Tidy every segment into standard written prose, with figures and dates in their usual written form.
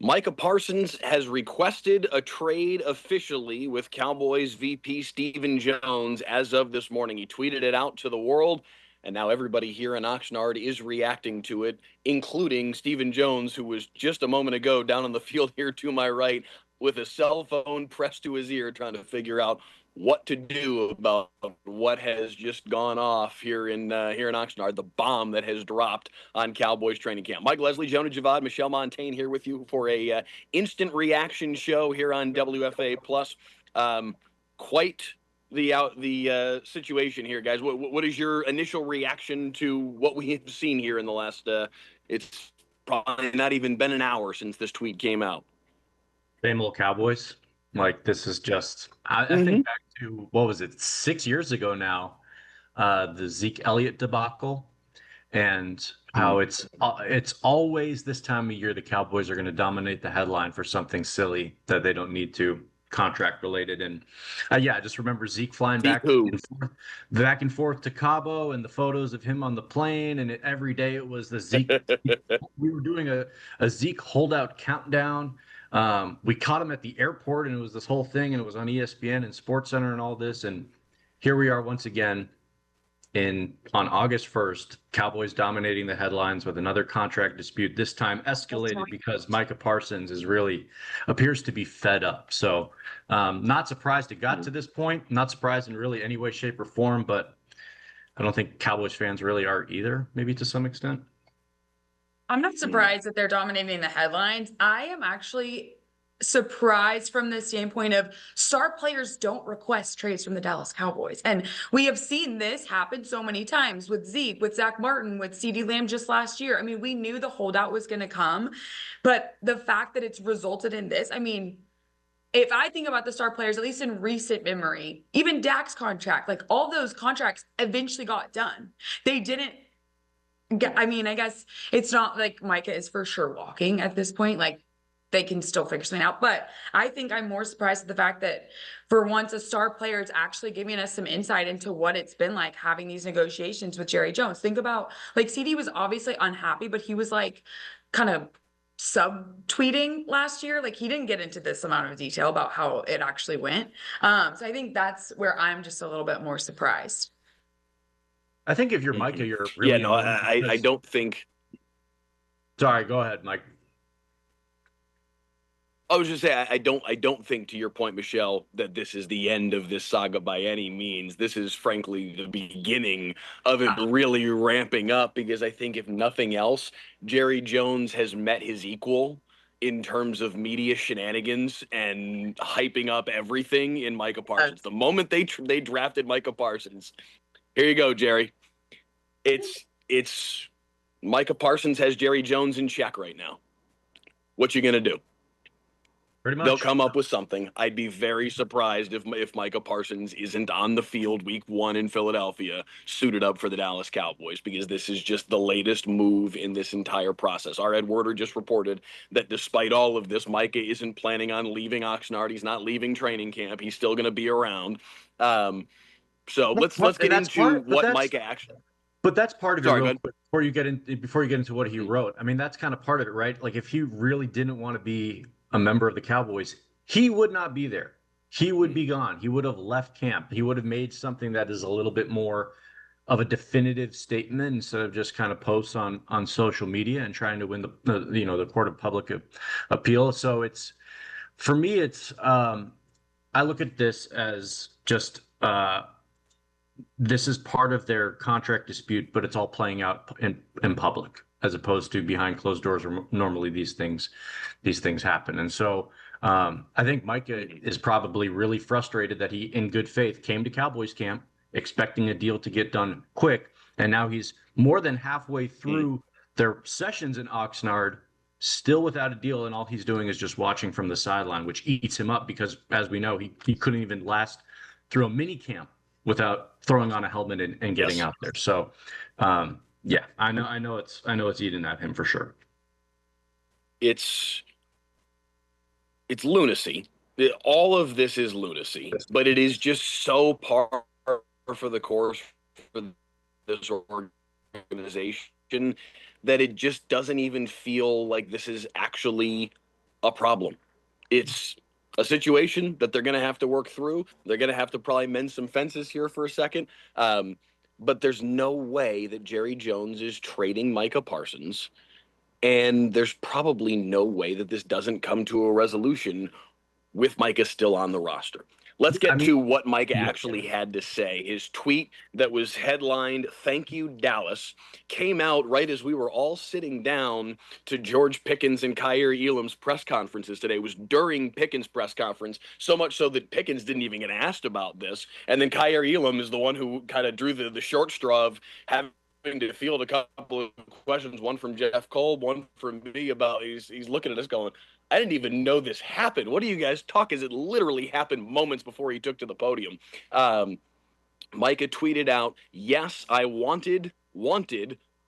Micah Parsons has requested a trade officially with Cowboys VP Stephen Jones as of this morning. He tweeted it out to the world, and now everybody here in Oxnard is reacting to it, including Stephen Jones, who was just a moment ago down on the field here to my right with a cell phone pressed to his ear trying to figure out what to do about what has just gone off here in Oxnard, the bomb that has dropped on Cowboys training camp. Mike Leslie, Jonah Javad, Michelle Montaine here with you for a instant reaction show here on WFAA Plus. Quite the situation here, guys. What is your initial reaction to what we have seen here in the last? It's probably not even been an hour since this tweet came out. Same old Cowboys. Like this is just I think back to what was it, 6 years ago now, the Zeke Elliott debacle, and how it's always this time of year the Cowboys are going to dominate the headline for something silly that they don't need to, contract related. And yeah, I just remember Zeke flying back and forth to Cabo, and the photos of him on the plane, and every day it was the Zeke. We were doing a Zeke holdout countdown. We caught him at the airport, and it was this whole thing, and it was on ESPN and SportsCenter and all this. And here we are once again on August 1st, Cowboys dominating the headlines with another contract dispute, this time escalated because Micah Parsons appears to be fed up. So not surprised it got to this point, not surprised in really any way, shape, or form, but I don't think Cowboys fans really are either, maybe to some extent. I'm not surprised that they're dominating the headlines. I am actually surprised from the standpoint of star players don't request trades from the Dallas Cowboys. And we have seen this happen so many times with Zeke, with Zach Martin, with CeeDee Lamb just last year. I mean, we knew the holdout was going to come, but the fact that it's resulted in this, I mean, if I think about the star players, at least in recent memory, even Dak's contract, like all those contracts eventually got done. They didn't I mean, I guess it's not like Micah is for sure walking at this point. Like they can still figure something out. But I think I'm more surprised at the fact that for once a star player is actually giving us some insight into what it's been like having these negotiations with Jerry Jones. Think about like CD was obviously unhappy, but he was like kind of subtweeting last year. Like he didn't get into this amount of detail about how it actually went. So I think that's where I'm just a little bit more surprised. I think if you're Micah, you're really I don't think. Sorry, go ahead, Mike. I was just saying I don't think, to your point, Michelle, that this is the end of this saga by any means. This is frankly the beginning of it really ramping up, because I think if nothing else, Jerry Jones has met his equal in terms of media shenanigans and hyping up everything in Micah Parsons. The moment they drafted Micah Parsons. Here you go, Jerry. It's Micah Parsons has Jerry Jones in check right now. What you gonna do? Pretty much. They'll come up with something. I'd be very surprised if Micah Parsons isn't on the field week 1 in Philadelphia, suited up for the Dallas Cowboys, because this is just the latest move in this entire process. Our Ed Werder just reported that despite all of this, Micah isn't planning on leaving Oxnard. He's not leaving training camp. He's still going to be around. So let's get into what Micah actually. But that's part of it. Real quick, before you get into what he wrote. I mean, that's kind of part of it, right? Like if he really didn't want to be a member of the Cowboys, he would not be there. He would be gone. He would have left camp. He would have made something that is a little bit more of a definitive statement instead of just kind of posts on social media and trying to win the court of public appeal. So it's, for me, it's I look at this as just this is part of their contract dispute, but it's all playing out in public as opposed to behind closed doors where normally these things happen. And so I think Micah is probably really frustrated that he, in good faith, came to Cowboys camp expecting a deal to get done quick. And now he's more than halfway through their sessions in Oxnard, still without a deal. And all he's doing is just watching from the sideline, which eats him up because, as we know, he couldn't even last through a mini camp without throwing on a helmet and getting out there. So, yeah, I know it's eating at him for sure. It's lunacy. All of this is lunacy, but it is just so par for the course for this organization that it just doesn't even feel like this is actually a problem. It's a situation that they're going to have to work through. They're going to have to probably mend some fences here for a second. But there's no way that Jerry Jones is trading Micah Parsons. And there's probably no way that this doesn't come to a resolution with Micah still on the roster. Let's get to what Micah actually had to say. His tweet that was headlined, "Thank you, Dallas," came out right as we were all sitting down to George Pickens and Kaiir Elam's press conferences today. It was during Pickens' press conference, so much so that Pickens didn't even get asked about this. And then Kaiir Elam is the one who kind of drew the short straw of having to field a couple of questions, one from Jeff Kolb, one from me about he's looking at us going, I didn't even know this happened. What do you guys talk? As it literally happened moments before he took to the podium. Micah tweeted out, "Yes, I wanted,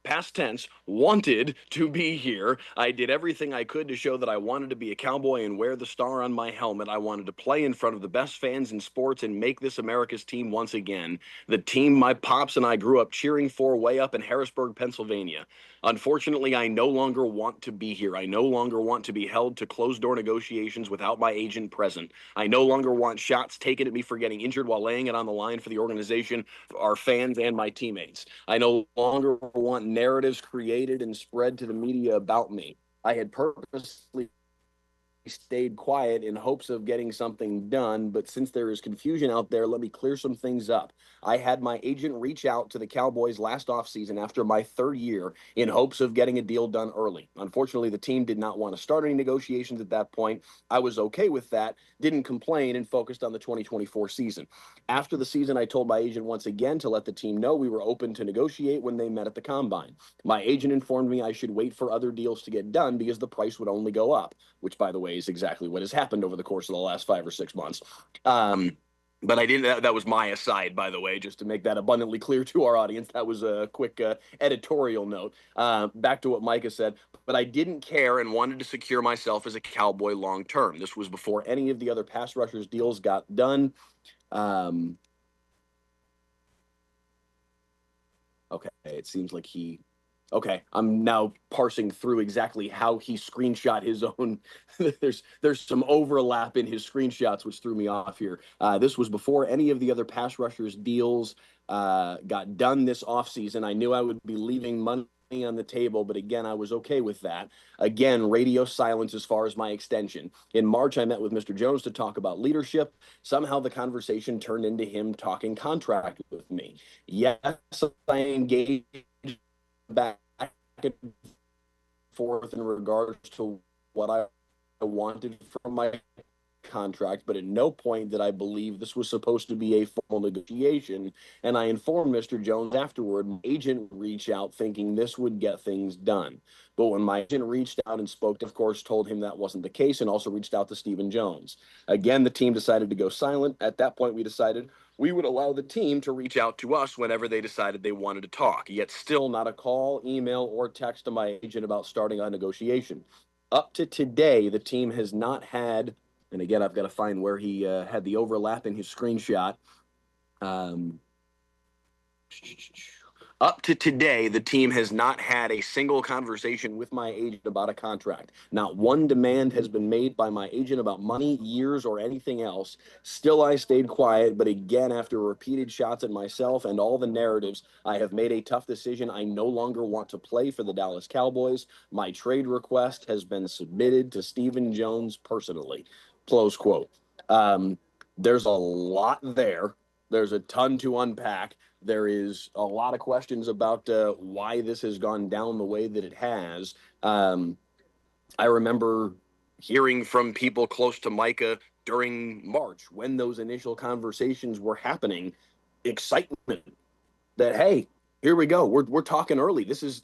past tense, wanted to be here. I did everything I could to show that I wanted to be a Cowboy and wear the star on my helmet. I wanted to play in front of the best fans in sports and make this America's team once again. The team my pops and I grew up cheering for way up in Harrisburg, Pennsylvania. Unfortunately, I no longer want to be here. I no longer want to be held to closed-door negotiations without my agent present. I no longer want shots taken at me for getting injured while laying it on the line for the organization, for our fans, and my teammates. I no longer want narratives created and spread to the media about me. I had purposely stayed quiet in hopes of getting something done, but since there is confusion out there, let me clear some things up. I had my agent reach out to the Cowboys last offseason after my third year in hopes of getting a deal done early. Unfortunately, the team did not want to start any negotiations at that point. I was okay with that, didn't complain, and focused on the 2024 season. After the season, I told my agent once again to let the team know we were open to negotiate when they met at the Combine. My agent informed me I should wait for other deals to get done because the price would only go up, which, by the way, is exactly what has happened over the course of the last 5 or 6 months. But I didn't. That was my aside, by the way, just to make that abundantly clear to our audience. That was a quick editorial note. Back to what Micah said. But I didn't care and wanted to secure myself as a Cowboy long term. This was before any of the other pass rushers deals got done. Okay, it seems like he. Okay, I'm now parsing through exactly how he screenshot his own. there's some overlap in his screenshots, which threw me off here. This was before any of the other pass rushers deals got done this offseason. I knew I would be leaving money on the table, but again, I was okay with that. Again, radio silence as far as my extension. In March, I met with Mr. Jones to talk about leadership. Somehow the conversation turned into him talking contract with me. Yes, I engaged back and forth in regards to what I wanted from my contract, but at no point did I believe this was supposed to be a formal negotiation. And I informed Mr. Jones afterward. My agent reached out thinking this would get things done. But when my agent reached out and spoke, of course, told him that wasn't the case, and also reached out to Stephen Jones. Again, the team decided to go silent. At that point, we decided we would allow the team to reach out to us whenever they decided they wanted to talk. Yet still not a call, email, or text to my agent about starting a negotiation. Up to today, the team has not had, and again, I've got to find where he had the overlap in his screenshot. Up to today, the team has not had a single conversation with my agent about a contract. Not one demand has been made by my agent about money, years, or anything else. Still, I stayed quiet, but again, after repeated shots at myself and all the narratives, I have made a tough decision. I no longer want to play for the Dallas Cowboys. My trade request has been submitted to Stephen Jones personally. Close quote. There's a lot there. There's a ton to unpack. There is a lot of questions about why this has gone down the way that it has. I remember hearing from people close to Micah during March when those initial conversations were happening, excitement that, hey, here we go. We're talking early. This is,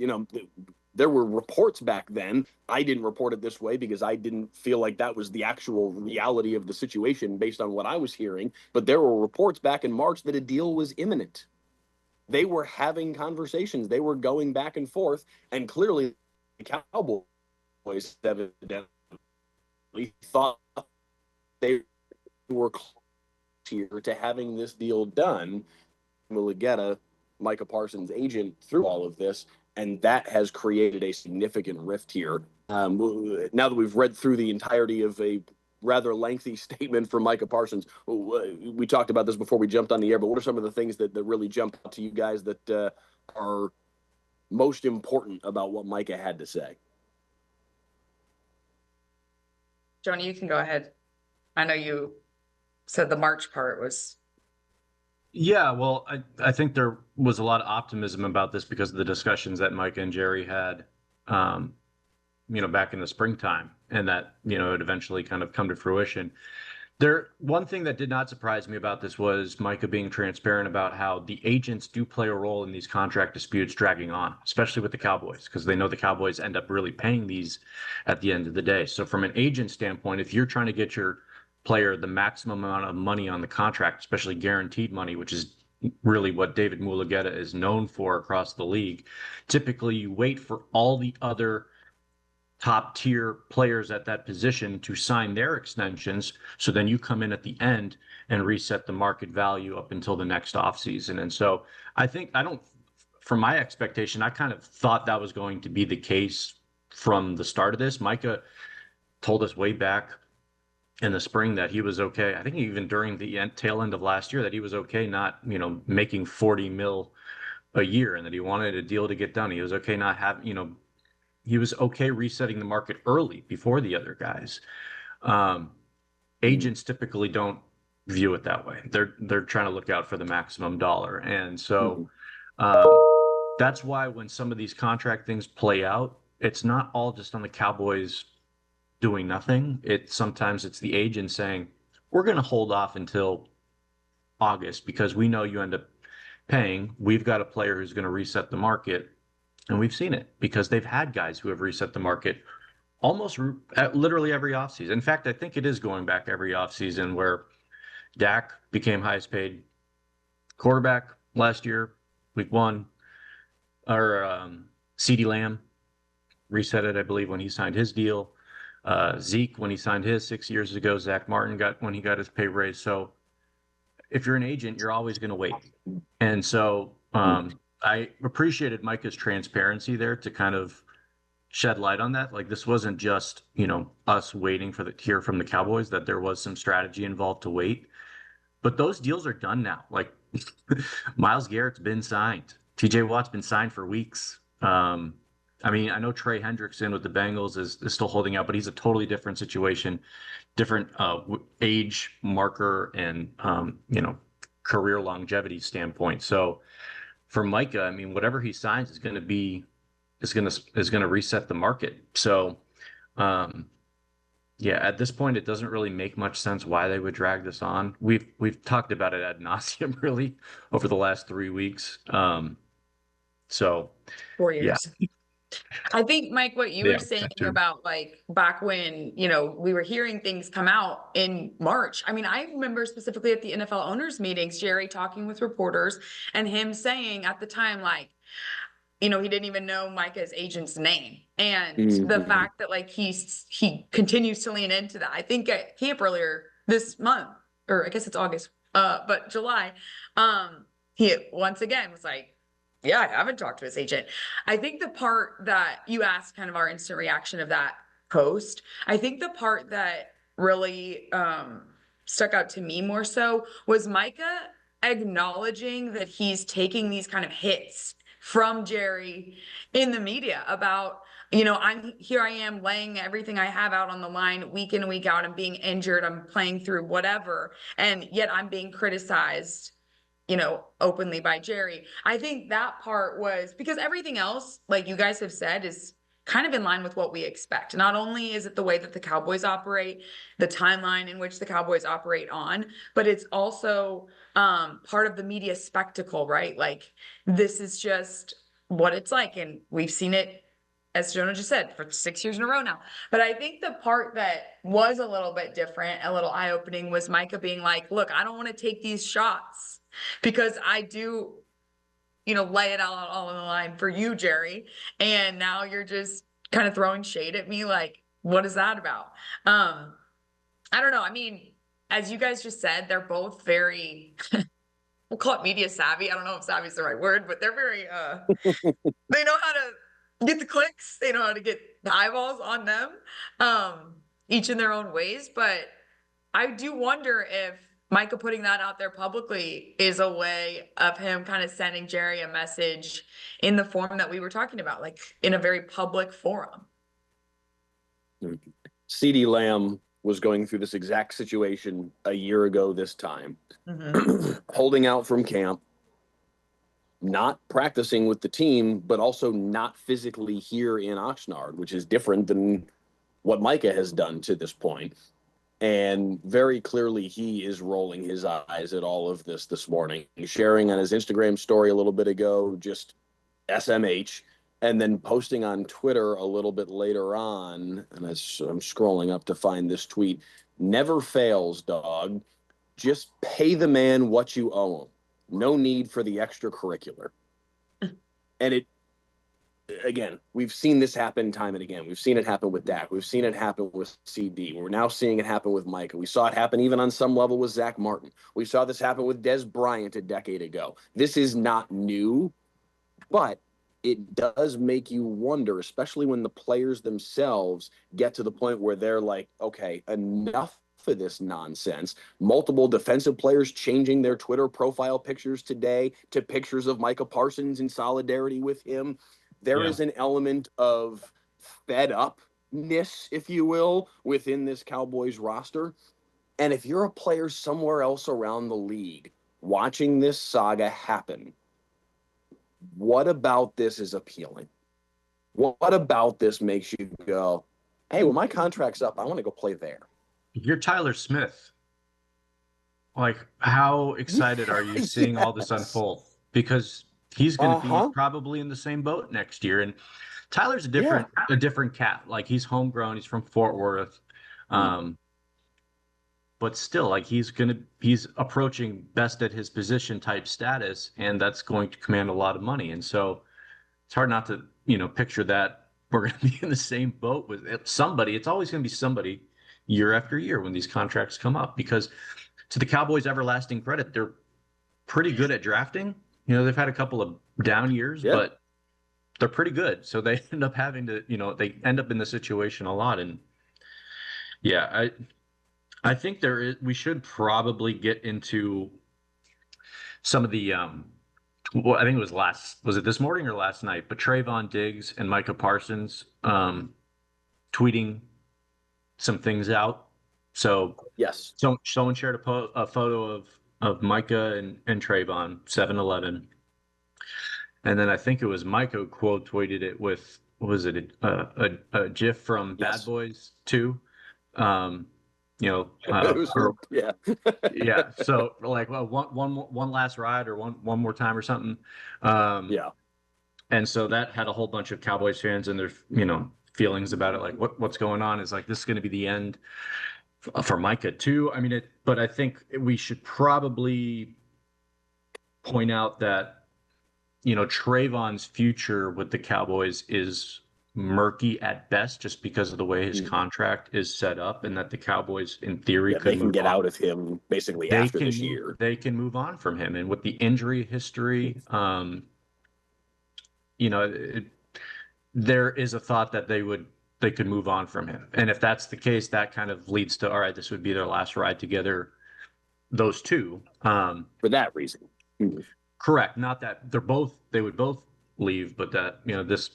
there were reports back then. I didn't report it this way because I didn't feel like that was the actual reality of the situation based on what I was hearing. But there were reports back in March that a deal was imminent. They were having conversations. They were going back and forth. And clearly, the Cowboys evidently thought they were close here to having this deal done. Mulligeta, Micah Parsons' agent, through all of this. And that has created a significant rift here now that we've read through the entirety of a rather lengthy statement from Micah Parsons, we talked about this before we jumped on the air, but what are some of the things that really jump out to you guys that are most important about what Micah had to say? Jonah, you can go ahead. I know you said the March part was. Yeah, well, I think there was a lot of optimism about this because of the discussions that Micah and Jerry had, back in the springtime, and that, it eventually kind of come to fruition. One thing that did not surprise me about this was Micah being transparent about how the agents do play a role in these contract disputes dragging on, especially with the Cowboys, because they know the Cowboys end up really paying these at the end of the day. So from an agent standpoint, if you're trying to get your player the maximum amount of money on the contract, especially guaranteed money, which is really what David Mulugeta is known for across the league, typically you wait for all the other top tier players at that position to sign their extensions. So then you come in at the end and reset the market value up until the next offseason. And so from my expectation, I kind of thought that was going to be the case from the start of this. Micah told us way back in the spring that he was okay. I think even during the tail end of last year that he was okay not, making 40 mil a year, and that he wanted a deal to get done. He was okay not having, he was okay resetting the market early before the other guys. Agents typically don't view it that way. They're trying to look out for the maximum dollar. And so that's why when some of these contract things play out, it's not all just on the Cowboys doing nothing. Sometimes it's the agent saying, we're going to hold off until August because we know you end up paying. We've got a player who's going to reset the market. And we've seen it because they've had guys who have reset the market almost literally every offseason. In fact, I think it is going back every offseason where Dak became highest paid quarterback last year, week one, or CeeDee Lamb reset it, I believe, when he signed his deal. Zeke, when he signed his 6 years ago, Zach Martin when he got his pay raise. So if you're an agent, you're always going to wait. And so I appreciated Micah's transparency there to kind of shed light on that. Like, this wasn't just, us waiting for hear from the Cowboys, that there was some strategy involved to wait. But those deals are done now. Like, Myles Garrett's been signed. TJ Watt's been signed for weeks. I know Trey Hendrickson with the Bengals is still holding out, but he's a totally different situation, different age marker and, career longevity standpoint. So for Micah, whatever he signs is going to reset the market. So, at this point, it doesn't really make much sense why they would drag this on. We've talked about it ad nauseum really over the last 3 weeks. 4 years. Yeah. I think, Mike, what you were saying about like back when, we were hearing things come out in March. I remember specifically at the NFL owners meetings, Jerry talking with reporters and him saying at the time, like, he didn't even know Micah's agent's name. And the fact that like he continues to lean into that. I think at camp earlier this month, or I guess it's August, but July, he once again was like, yeah, I haven't talked to his agent. I think the part that you asked, kind of our instant reaction of that post, I think the part that really stuck out to me more so was Micah acknowledging that he's taking these kind of hits from Jerry in the media about, I am laying everything I have out on the line week in and week out. I'm being injured. I'm playing through whatever. And yet I'm being criticized openly by Jerry. I think that part was because everything else, like you guys have said, is kind of in line with what we expect. Not only is it the way that the Cowboys operate, the timeline in which the Cowboys operate on, but it's also part of the media spectacle, right? Like, this is just what it's like. And we've seen it, as Jonah just said, for 6 years in a row now. But I think the part that was a little bit different, a little eye-opening, was Micah being like, look, I don't want to take these shots because I do, lay it all on the line for you, Jerry. And now you're just kind of throwing shade at me. Like, what is that about? I don't know. As you guys just said, they're both very, we'll call it media savvy. I don't know if savvy is the right word, but they're very, they know how to get the clicks. They know how to get the eyeballs on them, each in their own ways. But I do wonder if Micah putting that out there publicly is a way of him kind of sending Jerry a message in the form that we were talking about, like in a very public forum. CeeDee Lamb was going through this exact situation a year ago this time, holding out from camp, not practicing with the team, but also not physically here in Oxnard, which is different than what Micah has done to this point. And very clearly, he is rolling his eyes at all of this morning. He's sharing on his Instagram story a little bit ago, just SMH, and then posting on Twitter a little bit later on. And I'm scrolling up to find this tweet. Never fails, dog. Just pay the man what you owe him. No need for the extracurricular. And it, again, we've seen this happen time and again. We've seen it happen with Dak. We've seen it happen with CD. We're now seeing it happen with Micah. We saw it happen even on some level with Zach Martin. We saw this happen with Des Bryant a decade ago. This is not new, but it does make you wonder, especially when the players themselves get to the point where they're like, okay, enough for this nonsense. Multiple defensive players changing their Twitter profile pictures today to pictures of Micah Parsons in solidarity with him. There is an element of fed upness, if you will, within this Cowboys roster. And if you're a player somewhere else around the league watching this saga happen, what about this is appealing? What about this makes you go, hey, when my contract's up, I want to go play there? You're Tyler Smith. Like, how excited are you seeing all this unfold? Because he's going to be probably in the same boat next year. And Tyler's a different cat. Like, he's homegrown. He's from Fort Worth. But still, like, he's approaching best at his position type status, and that's going to command a lot of money. And so it's hard not to, picture that we're going to be in the same boat with somebody. It's always going to be somebody year after year when these contracts come up, because to the Cowboys' everlasting credit, they're pretty good at drafting. They've had a couple of down years, but they're pretty good. So they end up having to, they end up in the situation a lot. And I think we should probably get into some of the, I think it was it this morning or last night, but Trayvon Diggs and Micah Parsons tweeting some things out. So yes, someone shared a photo of Micah and Trayvon 7-Eleven, and then I think it was Micah quote tweeted it with, what was it, a GIF from Bad Boys 2. So like, well, one last ride or one more time or something. And so that had a whole bunch of Cowboys fans and their feelings about it, like what's going on. Is like, this is going to be the end for Micah too. I mean, but I think we should probably point out that Trayvon's future with the Cowboys is murky at best, just because of the way his contract is set up, and that the Cowboys in theory can get out of him basically after this year. They can move on from him, and with the injury history, there is a thought that they could move on from him. And if that's the case, that kind of leads to, all right, this would be their last ride together, those two. For that reason. Correct. Not that they would both leave, but that, this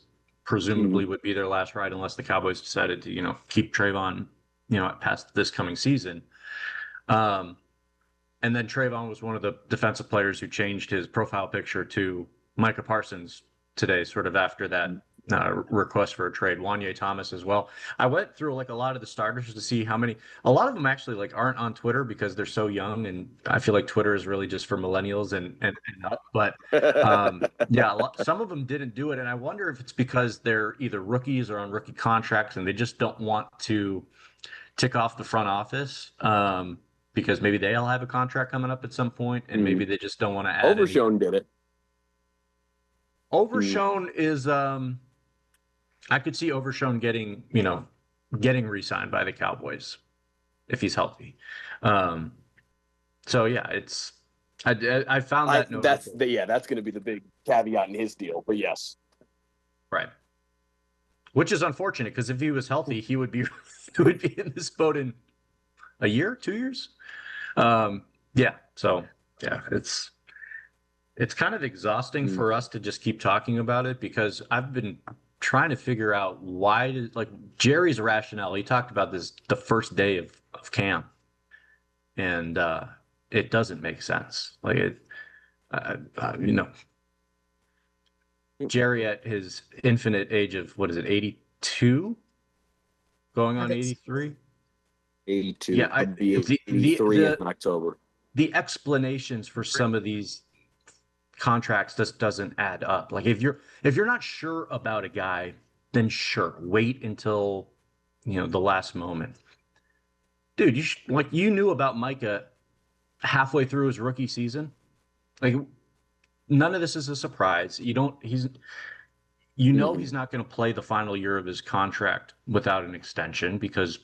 presumably would be their last ride unless the Cowboys decided to, keep Trayvon, past this coming season. And then Trayvon was one of the defensive players who changed his profile picture to Micah Parsons today, sort of after that request for a trade. Wanye Thomas as well. I went through like a lot of the starters to see how many. A lot of them actually like aren't on Twitter because they're so young, and I feel like Twitter is really just for millennials and up. But some of them didn't do it, and I wonder if it's because they're either rookies or on rookie contracts, and they just don't want to tick off the front office. Because maybe they'll have a contract coming up at some point, and maybe they just don't want to add. Overshown did it. Overshown is I could see Overshown getting re-signed by the Cowboys if he's healthy. So yeah, it's I found that that's going to be the big caveat in his deal. But yes, right. which is unfortunate because if he was healthy, he would be in this boat in a year, 2 years. Yeah. So yeah, it's kind of exhausting for us to just keep talking about it because I've been trying to figure out why like Jerry's rationale. He talked about this the first day of camp, and it doesn't make sense. Like it, Jerry at his infinite age of what is it, 82, going on 83. 82. Yeah, I'd be 83 in October. The explanations for some of these contracts just doesn't add up. Like if you're not sure about a guy, then sure, wait until the last moment. Dude, you knew about Micah halfway through his rookie season. Like none of this is a surprise. He's not going to play the final year of his contract without an extension because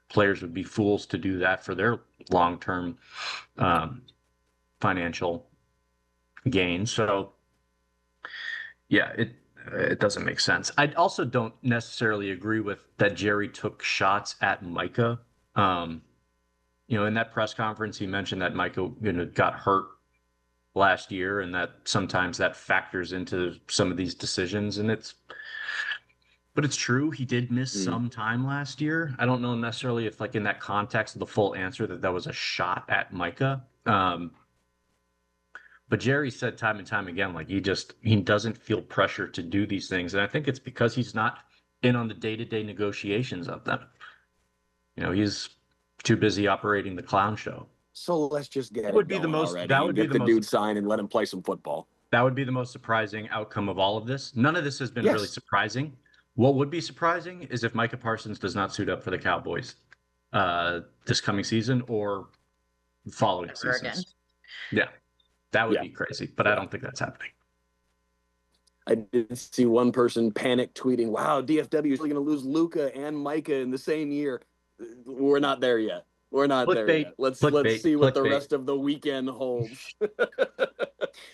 players would be fools to do that for their long-term financial gain. So yeah, it doesn't make sense. I also don't necessarily agree with that Jerry took shots at Micah. In that press conference, he mentioned that Micah got hurt last year and that sometimes that factors into some of these decisions. But it's true. He did miss some time last year. I don't know necessarily if like in that context of the full answer that was a shot at Micah. But Jerry said time and time again, like he doesn't feel pressure to do these things. And I think it's because he's not in on the day-to-day negotiations of them. He's too busy operating the clown show. So let's just get the dude signed and let him play some football. That would be the most surprising outcome of all of this. None of this has been really surprising. What would be surprising is if Micah Parsons does not suit up for the Cowboys this coming season or following seasons. Yeah. That would be crazy, but I don't think that's happening. I did see one person panic tweeting, wow, DFW is really going to lose Luka and Micah in the same year. We're not there yet. There yet. Let's see what the rest of the weekend holds.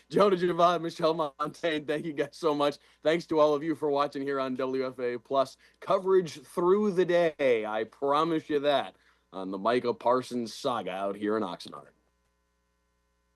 Jonah, Javon, Michelle, Montaine, thank you guys so much. Thanks to all of you for watching here on WFAA Plus. Coverage through the day, I promise you that, on the Micah Parsons saga out here in Oxnard.